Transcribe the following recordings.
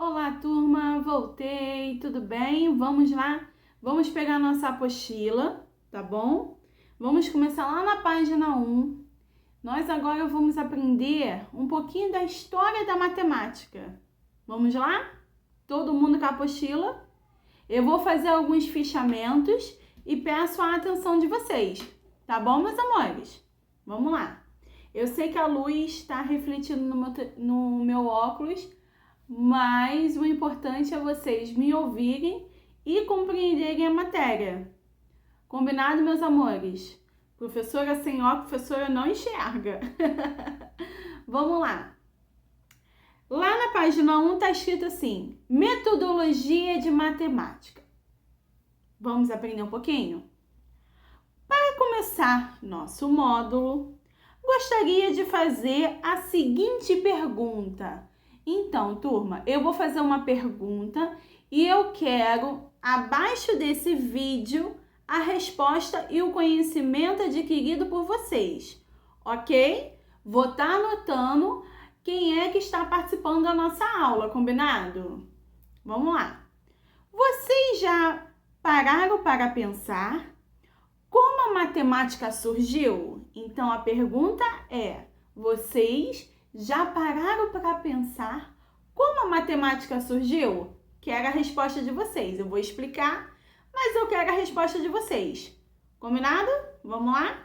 Olá, turma, voltei, tudo bem? Vamos lá? Vamos pegar nossa apostila, tá bom? Vamos começar lá na página 1. Nós agora vamos aprender um pouquinho da história da matemática. Vamos lá? Todo mundo com a apostila? Eu vou fazer alguns fichamentos e peço a atenção de vocês, tá bom, meus amores? Vamos lá. Eu sei que a luz está refletindo no meu óculos, mas o importante é vocês me ouvirem e compreenderem a matéria. Combinado, meus amores? Professora sem óculos, professora não enxerga. Vamos lá. Lá na página 1 está escrito assim: metodologia de matemática. Vamos aprender um pouquinho? Para começar nosso módulo, gostaria de fazer a seguinte pergunta. Então, turma, eu vou fazer uma pergunta e eu quero, abaixo desse vídeo, a resposta e o conhecimento adquirido por vocês, ok? Vou estar anotando quem é que está participando da nossa aula, combinado? Vamos lá. Vocês já pararam para pensar como a matemática surgiu? Então, a pergunta é: vocês já pararam para pensar como a matemática surgiu? Quero a resposta de vocês. Eu vou explicar, mas eu quero a resposta de vocês. Combinado? Vamos lá?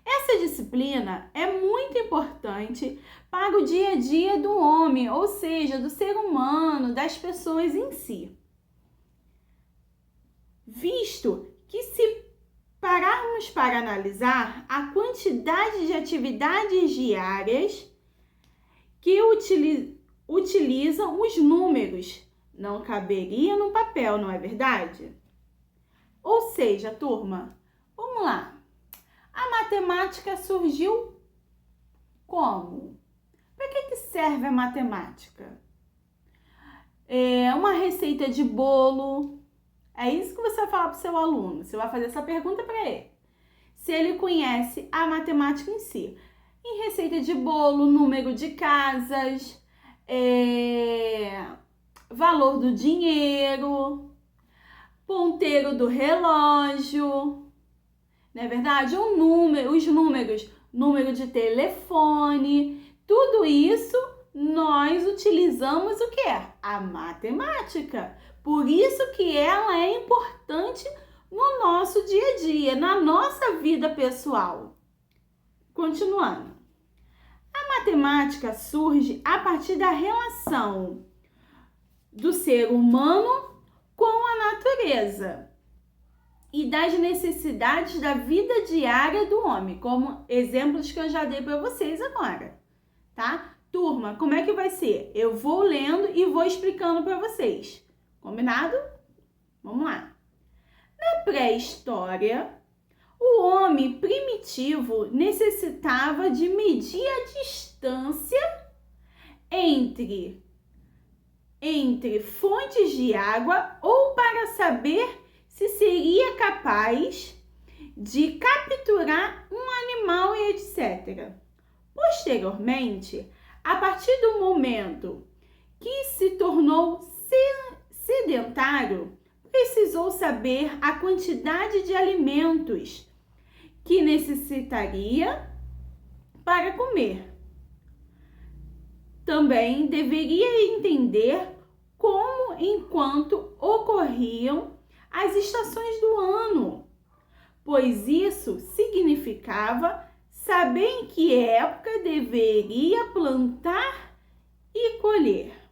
Essa disciplina é muito importante para o dia a dia do homem, ou seja, do ser humano, das pessoas em si. Visto que, se pararmos para analisar a quantidade de atividades diárias que utilizam os números, não caberia no papel, não é verdade? Ou seja, turma, vamos lá. A matemática surgiu como? Para que serve a matemática? É uma receita de bolo. É isso que você vai falar para o seu aluno. Você vai fazer essa pergunta para ele. Se ele conhece a matemática em si. Em receita de bolo, número de casas, valor do dinheiro, ponteiro do relógio, não é verdade? Os números, número de telefone, tudo isso nós utilizamos o que? A matemática. Por isso que ela é importante no nosso dia a dia, na nossa vida pessoal. Continuando. A matemática surge a partir da relação do ser humano com a natureza e das necessidades da vida diária do homem, como exemplos que eu já dei para vocês agora, tá? Turma, como é que vai ser? Eu vou lendo e vou explicando para vocês. Combinado? Vamos lá. Na pré-história, o homem primitivo necessitava de medir a distância entre fontes de água ou para saber se seria capaz de capturar um animal e etc. Posteriormente, a partir do momento que se tornou sedentário, precisou saber a quantidade de alimentos que necessitaria para comer. Também deveria entender como enquanto ocorriam as estações do ano, pois isso significava saber em que época deveria plantar e colher.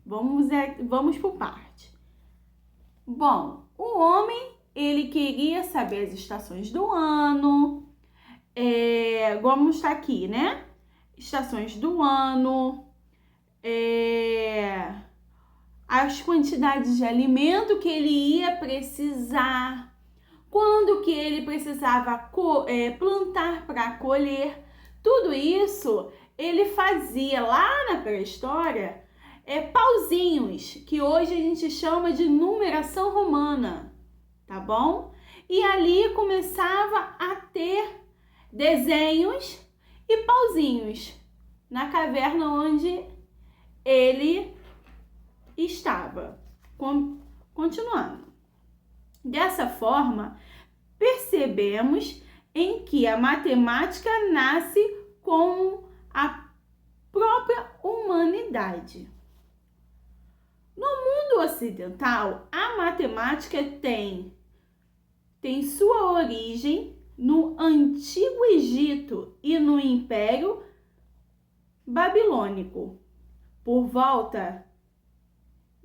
Vamos por parte. Bom, o homem, ele queria saber as estações do ano, vamos estar aqui, né? Estações do ano, as quantidades de alimento que ele ia precisar, quando que ele precisava plantar para colher. Tudo isso ele fazia lá na pré-história, pauzinhos, que hoje a gente chama de numeração romana, tá bom? E ali começava a ter desenhos e pauzinhos na caverna onde ele Dessa forma, percebemos em que a matemática nasce com a própria humanidade. No mundo ocidental, a matemática tem sua origem no Antigo Egito e no Império Babilônico, por volta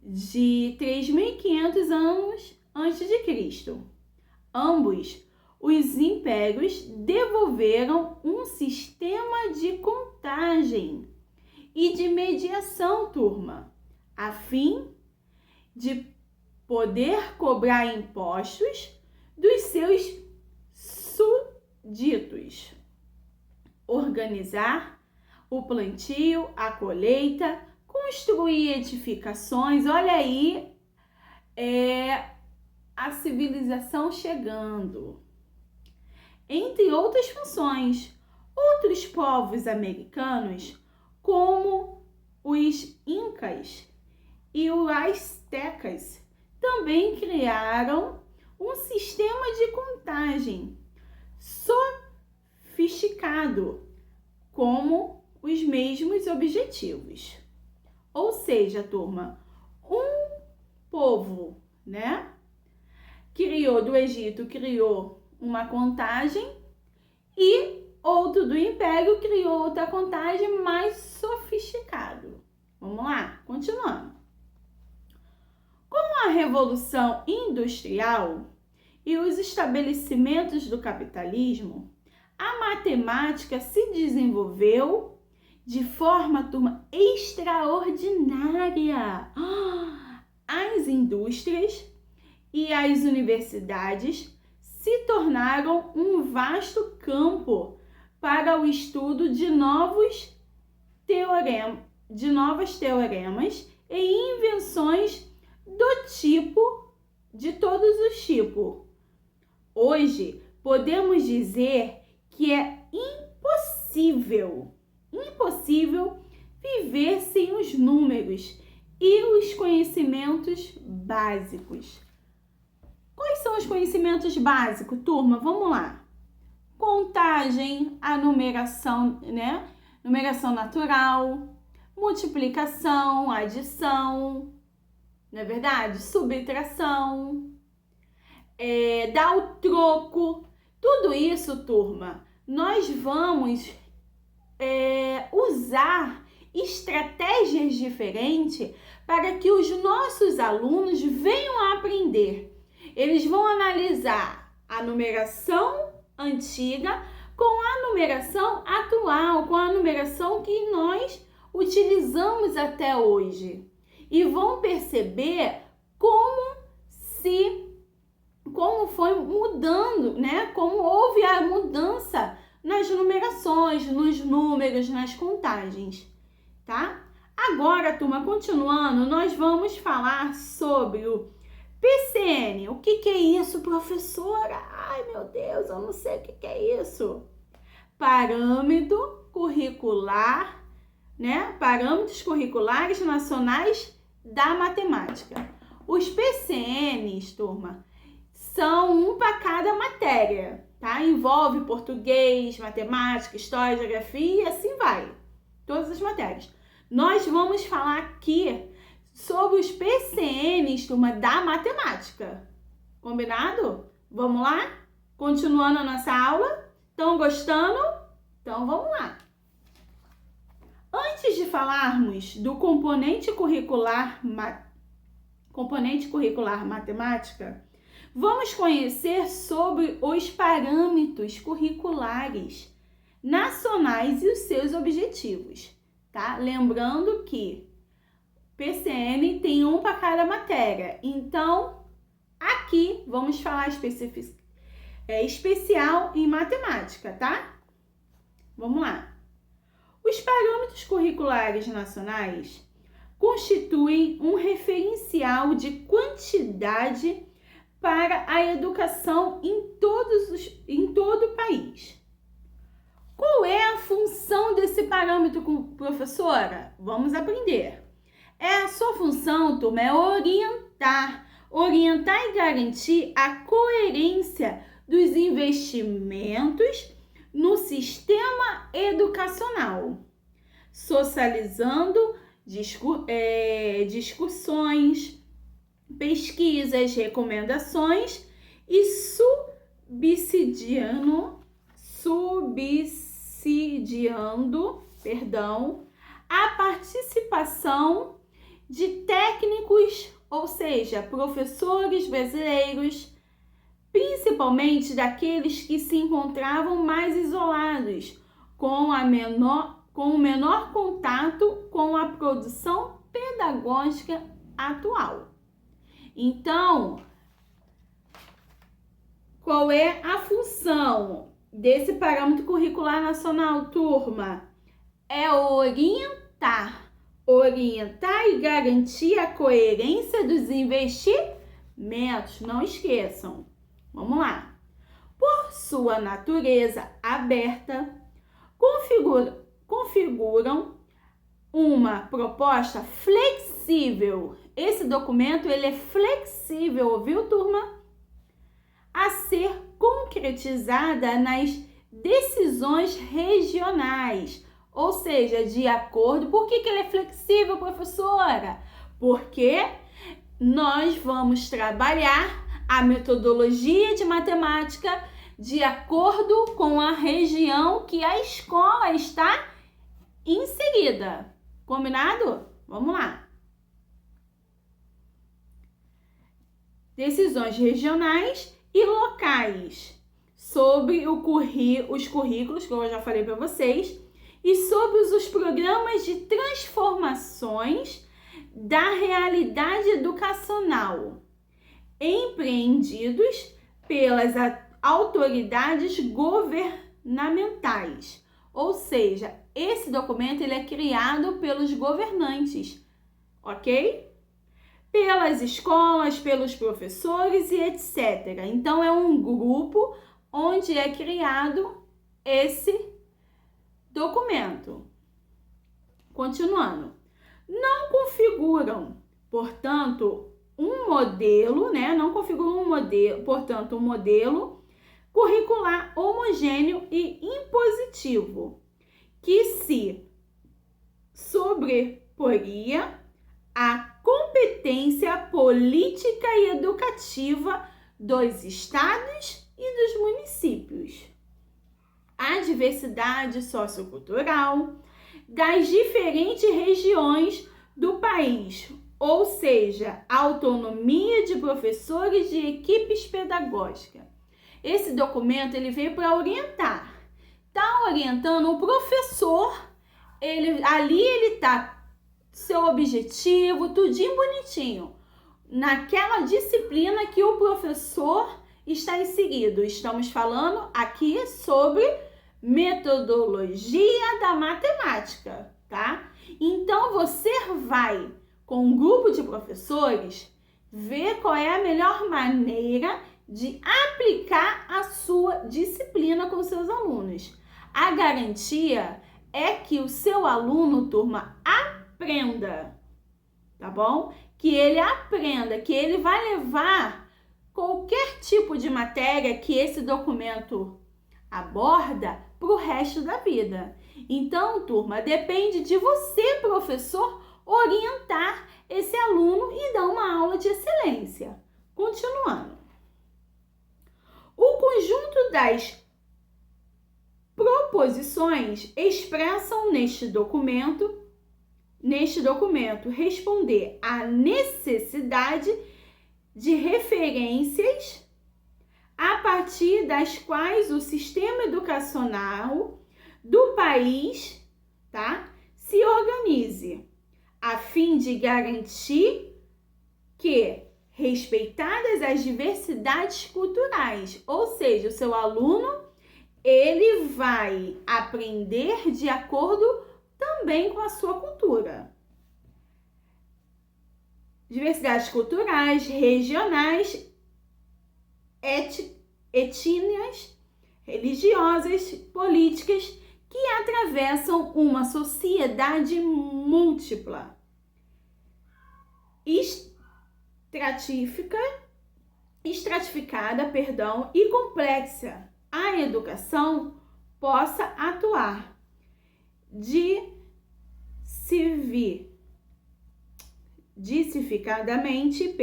de 3.500 anos antes de Cristo. Ambos os impérios desenvolveram um sistema de contagem e de mediação, turma, a fim de poder cobrar impostos dos seus súditos, organizar o plantio, a colheita, construir edificações. Olha aí, a civilização chegando. Entre outras funções, outros povos americanos, como os incas e os astecas, também criaram um sistema de contagem sofisticado, como os mesmos objetivos. Ou seja, turma, um povo, do Egito criou uma contagem e outro do Império criou outra contagem mais sofisticado. Vamos lá, continuando. Com a Revolução Industrial e os estabelecimentos do capitalismo, a matemática se desenvolveu de forma, turma, extraordinária. As indústrias e as universidades se tornaram um vasto campo para o estudo de novos teoremas e invenções de todos os tipos. Hoje, podemos dizer que é impossível viver sem os números e os conhecimentos básicos. Quais são os conhecimentos básicos, turma? Vamos lá. Contagem, a numeração, numeração natural, multiplicação, adição, não é verdade? Subtração, dar o troco. Tudo isso, turma, nós vamos usar estratégias diferentes para que os nossos alunos venham a aprender. Eles vão analisar a numeração antiga com a numeração atual, com a numeração que nós utilizamos até hoje. E vão perceber como foi mudando, como houve a mudança nas numerações, nos números, nas contagens, tá? Agora, turma, continuando, nós vamos falar sobre o PCN. O que é isso, professora? Ai, meu Deus, eu não sei o que é isso. Parâmetro curricular, Parâmetros curriculares nacionais da matemática. Os PCNs, turma, são um para cada matéria, tá? Envolve português, matemática, história, geografia e assim vai. Todas as matérias. Nós vamos falar aqui sobre os PCNs, turma, da matemática. Combinado? Vamos lá? Continuando a nossa aula? Estão gostando? Então vamos lá. Antes de falarmos do componente curricular matemática, vamos conhecer sobre os parâmetros curriculares nacionais e os seus objetivos, tá? Lembrando que PCN tem um para cada matéria, então aqui vamos falar especial em matemática, tá? Vamos lá. Os parâmetros curriculares nacionais constituem um referencial de quantidade para a educação em todo o país. Qual é a função desse parâmetro, professora? Vamos aprender. A sua função, turma, é orientar orientar e garantir a coerência dos investimentos no sistema educacional, socializando discussões, pesquisas, recomendações e subsidiando, a participação de técnicos, ou seja, professores brasileiros, principalmente daqueles que se encontravam mais isolados, com o menor contato com a produção pedagógica atual. Então, qual é a função desse parâmetro curricular nacional, turma? É orientar e garantir a coerência dos investimentos. Não esqueçam. Vamos lá. Por sua natureza aberta, configuram uma proposta flexível. Esse documento ele é flexível, viu, turma? A ser concretizada nas decisões regionais, ou seja, de acordo. Por que ele é flexível, professora? Porque nós vamos trabalhar a metodologia de matemática de acordo com a região que a escola está inserida. Combinado? Vamos lá. Decisões regionais e locais sobre os currículos, que eu já falei para vocês, e sobre os programas de transformações da realidade educacional empreendidos pelas autoridades governamentais. Ou seja, esse documento ele é criado pelos governantes, ok? Pelas escolas, pelos professores e etc. Então, é um grupo onde é criado esse documento. Continuando. Não configuram, portanto, um modelo, Não configuram um modelo, portanto, um modelo curricular homogêneo e impositivo que se sobreporia à competência política e educativa dos estados e dos municípios. A diversidade sociocultural das diferentes regiões do país, ou seja, a autonomia de professores e equipes pedagógicas. Esse documento ele veio para orientar. Está orientando o professor, ele está seu objetivo, tudinho bonitinho, naquela disciplina que o professor está inserido. Estamos falando aqui sobre metodologia da matemática, tá? Então, você vai, com um grupo de professores, ver qual é a melhor maneira de aplicar a sua disciplina com seus alunos. A garantia é que o seu aluno, turma, aprenda, tá bom? Que ele aprenda, que ele vai levar qualquer tipo de matéria que esse documento aborda para o resto da vida. Então, turma, depende de você, professor, orientar esse aluno e dar uma aula de excelência. Continuando. O conjunto das proposições expressam neste documento responder à necessidade de referências a partir das quais o sistema educacional do país, se organize, a fim de garantir que, respeitadas as diversidades culturais, ou seja, o seu aluno, ele vai aprender de acordo também com a sua cultura. Diversidades culturais, regionais, étnicas, religiosas, políticas que atravessam uma sociedade múltipla, estratificada, e complexa a educação possa atuar diversificadamente,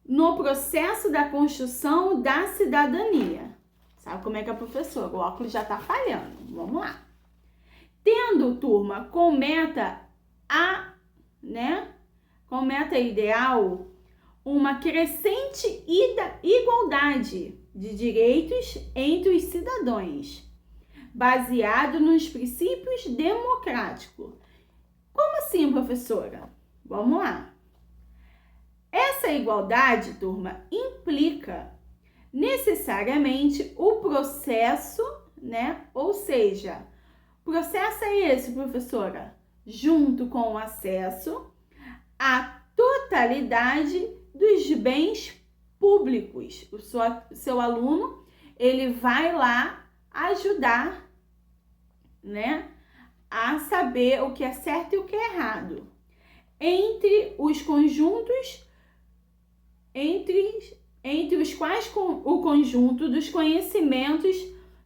no processo da construção da cidadania. Sabe como é que é, professor? O óculos já tá falhando. Vamos lá. Tendo, turma, como meta ideal uma crescente igualdade de direitos entre os cidadãos, baseado nos princípios democráticos. Como assim, professora? Vamos lá. Essa igualdade, turma, implica necessariamente o processo, Ou seja, processo é esse, professora, junto com o acesso à totalidade dos bens públicos. O seu aluno, ele vai lá ajudar, a saber o que é certo e o que é errado. Entre os quais o conjunto dos conhecimentos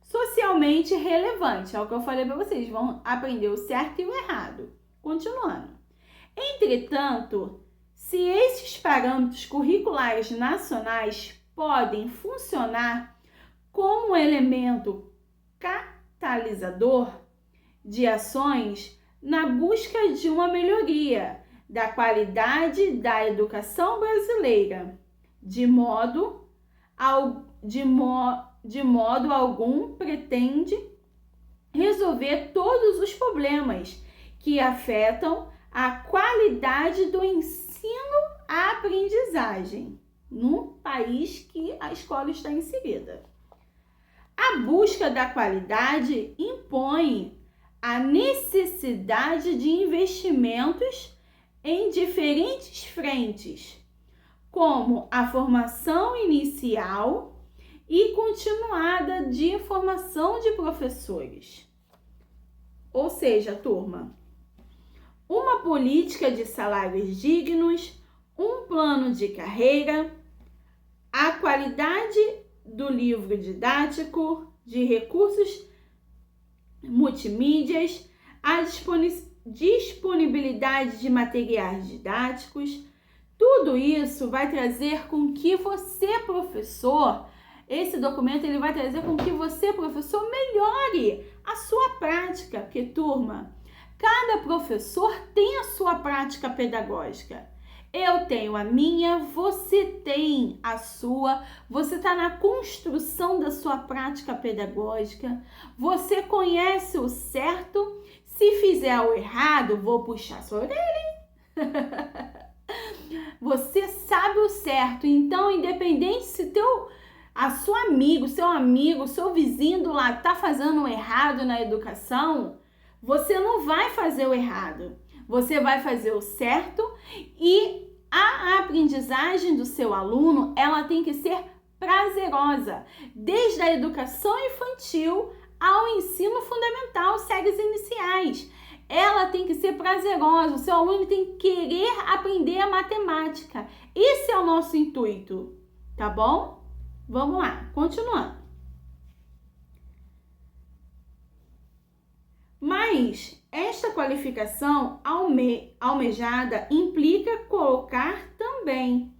socialmente relevantes. É o que eu falei para vocês, vão aprender o certo e o errado. Continuando. Entretanto, se esses parâmetros curriculares nacionais podem funcionar como elemento catalisador de ações na busca de uma melhoria da qualidade da educação brasileira, de modo algum pretende resolver todos os problemas que afetam a qualidade do ensino-aprendizagem no país que a escola está inserida. A busca da qualidade impõe a necessidade de investimentos em diferentes frentes, como a formação inicial e continuada de formação de professores. Ou seja, turma, uma política de salários dignos, um plano de carreira, a qualidade do livro didático, de recursos multimídias, a disponibilidade de materiais didáticos, tudo isso vai trazer com que você, professor, esse documento ele vai trazer com que você, professor, melhore a sua prática, porque, turma, cada professor tem a sua prática pedagógica. Eu tenho a minha, você tem a sua, você está na construção da sua prática pedagógica, você conhece o certo, se fizer o errado, vou puxar sua orelha, hein? Você sabe o certo, então independente se seu vizinho do lado está fazendo o errado na educação, você não vai fazer o errado. Você vai fazer o certo e a aprendizagem do seu aluno, ela tem que ser prazerosa, desde a educação infantil ao ensino fundamental, séries iniciais. Ela tem que ser prazerosa, o seu aluno tem que querer aprender a matemática. Esse é o nosso intuito, tá bom? Vamos lá, continuando. Mas esta qualificação almejada implica colocar também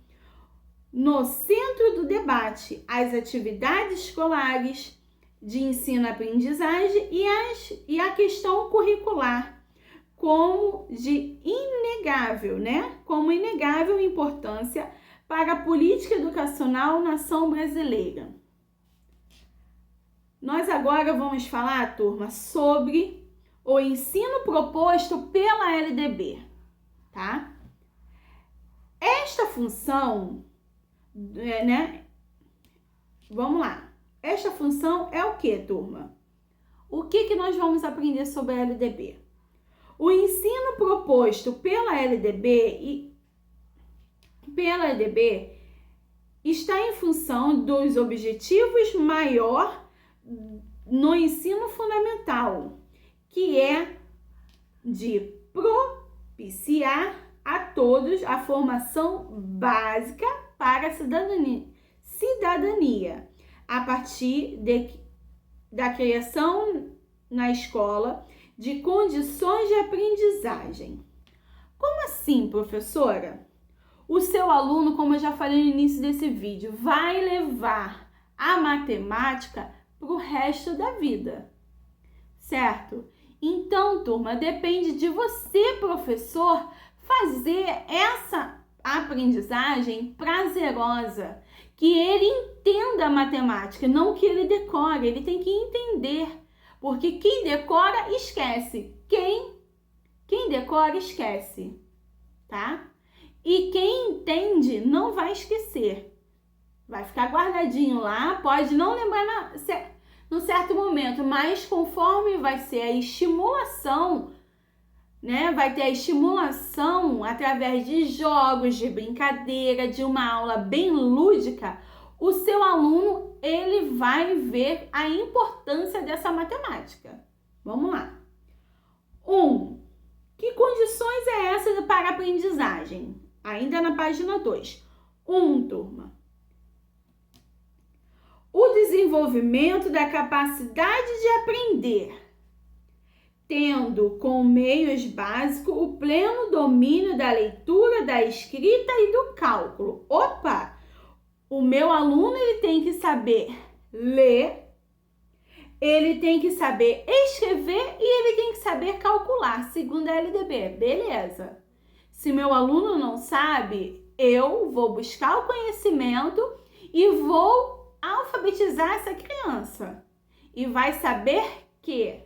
no centro do debate as atividades escolares de ensino-aprendizagem e a questão curricular como inegável importância para a política educacional nação brasileira. Nós agora vamos falar, turma, sobre o ensino proposto pela LDB, tá? Esta função, Vamos lá. Esta função é o que, turma? O que nós vamos aprender sobre a LDB? O ensino proposto pela LDB está em função dos objetivos maior no ensino fundamental, que é de propiciar a todos a formação básica para a cidadania a partir da criação na escola de condições de aprendizagem. Como assim, professora? O seu aluno, como eu já falei no início desse vídeo, vai levar a matemática para o resto da vida, certo? Então, turma, depende de você, professor, fazer essa aprendizagem prazerosa, que ele entenda a matemática, não que ele decore, ele tem que entender, porque quem decora esquece, quem decora esquece, tá? E quem entende não vai esquecer, vai ficar guardadinho lá, pode não lembrar no certo momento, mas conforme vai ser a estimulação, né? Vai ter a estimulação através de jogos, de brincadeira, de uma aula bem lúdica, o seu aluno, ele vai ver a importância dessa matemática. Vamos lá. 1. Que condições é essa para a aprendizagem? Ainda na página 2. 1, turma. O desenvolvimento da capacidade de aprender, tendo como meios básicos o pleno domínio da leitura, da escrita e do cálculo. Opa! O meu aluno, ele tem que saber ler, ele tem que saber escrever e ele tem que saber calcular, segundo a LDB. Beleza. Se meu aluno não sabe, eu vou buscar o conhecimento e vou alfabetizar essa criança. E vai saber que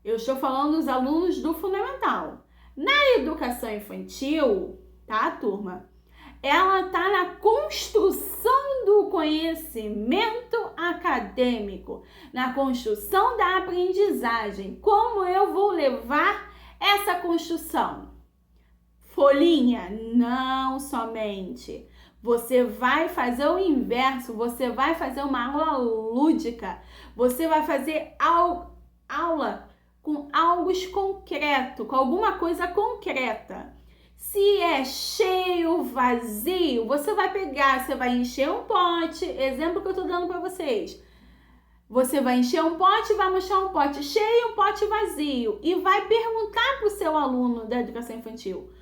eu estou falando dos alunos do fundamental. Na educação infantil, tá, turma? Ela está na construção do conhecimento acadêmico, na construção da aprendizagem. Como eu vou levar essa construção? Folhinha? Não somente. Você vai fazer o inverso, você vai fazer uma aula lúdica, você vai fazer aula com algo concreto, com alguma coisa concreta. Se é cheio, vazio, você vai pegar, você vai encher um pote, exemplo que eu tô dando para vocês. Você vai encher um pote, vai mostrar um pote cheio, um pote vazio e vai perguntar pro seu aluno da educação infantil: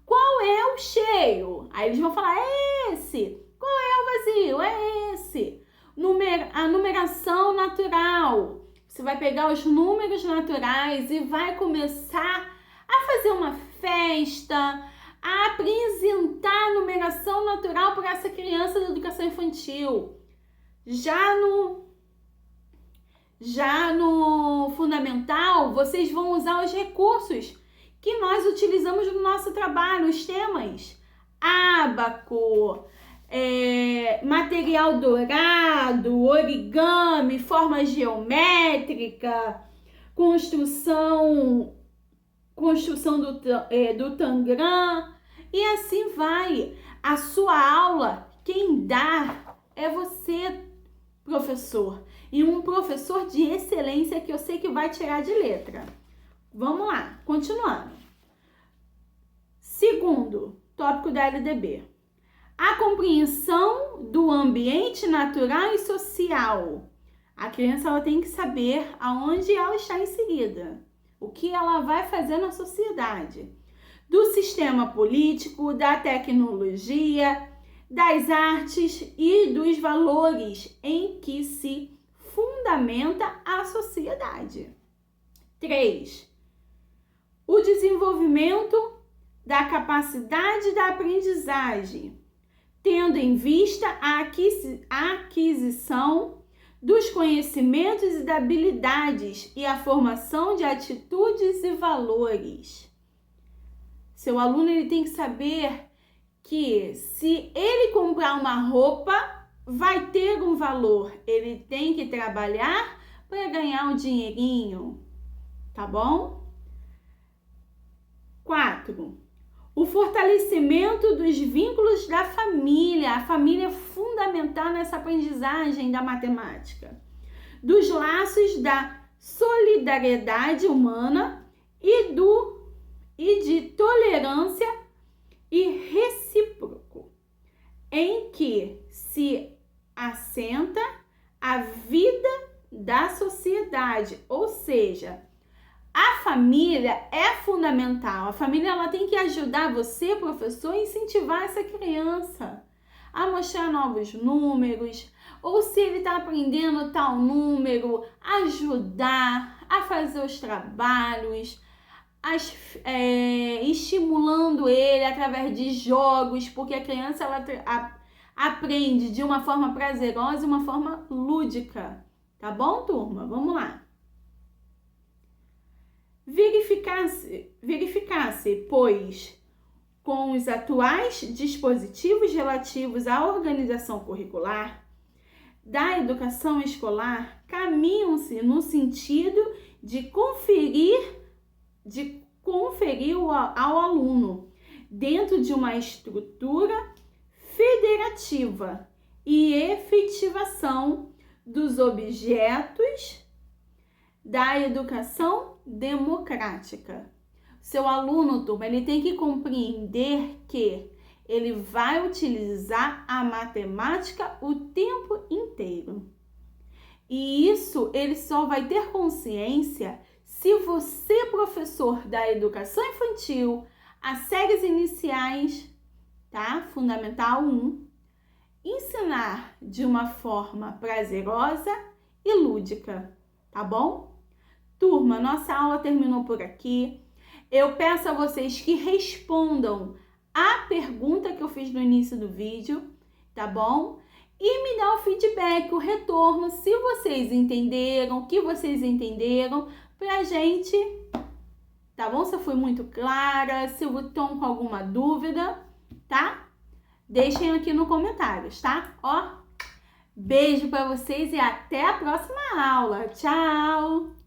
qual é o cheio? Aí eles vão falar: é esse. Qual é o vazio? É esse. A numeração natural. Você vai pegar os números naturais e vai começar a fazer uma festa, a apresentar a numeração natural para essa criança da educação infantil. Já no fundamental, vocês vão usar os recursos que nós utilizamos no nosso trabalho, os temas: ábaco, material dourado, origami, forma geométrica, construção do tangram, e assim vai. A sua aula, quem dá é você, professor, e um professor de excelência que eu sei que vai tirar de letra. Vamos lá, continuando. Segundo tópico da LDB: a compreensão do ambiente natural e social. A criança, ela tem que saber aonde ela está inserida, o que ela vai fazer na sociedade, do sistema político, da tecnologia, das artes e dos valores em que se fundamenta a sociedade. 3. O desenvolvimento da capacidade da aprendizagem, tendo em vista a aquisição dos conhecimentos e das habilidades e a formação de atitudes e valores. Seu aluno, ele tem que saber que se ele comprar uma roupa, vai ter um valor. Ele tem que trabalhar para ganhar um dinheirinho, tá bom? 4. O fortalecimento dos vínculos da família. A família é fundamental nessa aprendizagem da matemática. Dos laços da solidariedade humana e de tolerância sociedade, ou seja, a família é fundamental. A família ela tem que ajudar você, professor, a incentivar essa criança a mostrar novos números, ou se ele está aprendendo tal número, ajudar a fazer os trabalhos, estimulando ele através de jogos, porque a criança ela aprende de uma forma prazerosa e uma forma lúdica. Tá bom, turma? Vamos lá. Verificar-se, pois, com os atuais dispositivos relativos à organização curricular da educação escolar, caminham-se no sentido de conferir ao aluno, dentro de uma estrutura federativa e efetivação dos objetos da educação democrática. Seu aluno, turma, ele tem que compreender que ele vai utilizar a matemática o tempo inteiro. E isso ele só vai ter consciência se você, professor da educação infantil, as séries iniciais, tá? Fundamental 1, ensinar de uma forma prazerosa e lúdica, tá bom? Turma, nossa aula terminou por aqui. Eu peço a vocês que respondam a pergunta que eu fiz no início do vídeo, tá bom? E me dá o feedback, o retorno, se vocês entenderam, o que vocês entenderam, pra gente, tá bom? Se eu fui muito clara, se eu estou com alguma dúvida, tá? Deixem aqui nos comentários, tá? Ó, beijo pra vocês e até a próxima aula. Tchau!